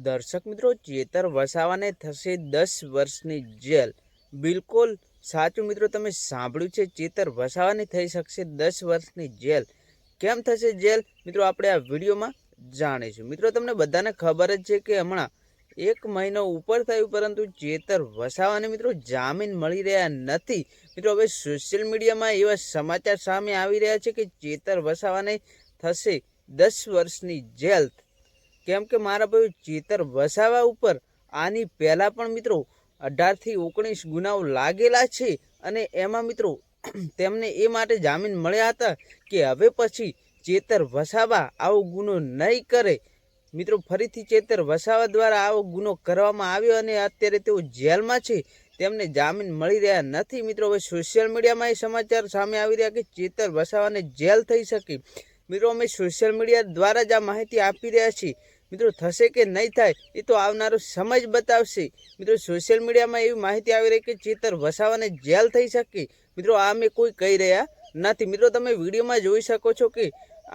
દર્શક મિત્રો, ચેતર વસાવાને થશે 10 વર્ષની જેલ. બિલકુલ સાચું મિત્રો, તમે સાંભળ્યું છે. ચેતર વસાવાને થઈ શકશે 10 વર્ષની જેલ. કેમ થશે જેલ મિત્રો, આપણે આ વિડીયોમાં જાણીશું. મિત્રો, તમને બધાને ખબર જ છે કે હમણાં 1 મહિનો ઉપર થયું, પરંતુ ચેતર વસાવાને મિત્રો જામીન મળી રહ્યા નથી. મિત્રો, હવે સોશિયલ મીડિયામાં એવા સમાચાર સામે આવી રહ્યા છે કે ચેતર વસાવાને થશે 10 વર્ષની જેલ. કેમ કે મારા ભાઈ, ચેતર વસાવા ઉપર આની પહેલાં પણ મિત્રો 18 થી 19 ગુનાઓ લાગેલા છે. અને એમાં મિત્રો તેમને એ માટે જામીન મળ્યા હતા કે હવે પછી ચેતર વસાવા આવો ગુનો નહીં કરે. મિત્રો, ફરીથી ચેતર વસાવા દ્વારા આવો ગુનો કરવામાં આવ્યો અને અત્યારે તેઓ જેલમાં છે. તેમને જામીન મળી રહ્યા નથી. મિત્રો, હવે સોશિયલ મીડિયામાં એ સમાચાર સામે આવી રહ્યા કે ચેતર વસાવાને જેલ થઈ શકે. મિત્રો, અમે સોશિયલ મીડિયા દ્વારા જ આ માહિતી આપી રહ્યા છીએ. મિત્રો, થશે કે નહીં થાય એ તો આવનારો સમય જ બતાવશે. મિત્રો, સોશિયલ મીડિયામાં એવી માહિતી આવી રહી કે ચેતર વસાવાને જેલ થઈ શકે. મિત્રો, આ અમે કોઈ કહી રહ્યા નથી. મિત્રો, તમે વિડીયોમાં જોઈ શકો છો કે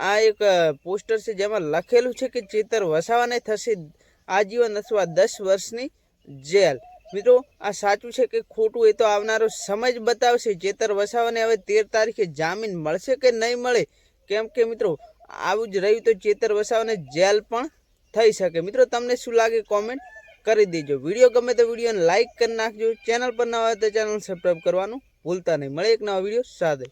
આ એક પોસ્ટર છે જેમાં લખેલું છે કે ચેતર વસાવાને થશે આજીવન અથવા 10 વર્ષની જેલ. મિત્રો, આ સાચું છે કે ખોટું એ તો આવનારો સમય જ બતાવશે. ચેતર વસાવાને હવે 13 તારીખે જામીન મળશે કે નહીં મળે. કેમ કે મિત્રો આવું જ રહ્યું તો ચેતર વસાવાને જેલ પણ થઈ શકે. મિત્રો, તમને શું લાગે કોમેન્ટ કરી દેજો. વિડીયો ગમે તો વિડીયોને લાઇક કરી નાખજો. ચેનલ પર નવા હોય તો ચેનલ સબસ્ક્રાઈબ કરવાનું ભૂલતા નહીં. મળે એક નવા વિડીયો સાથે.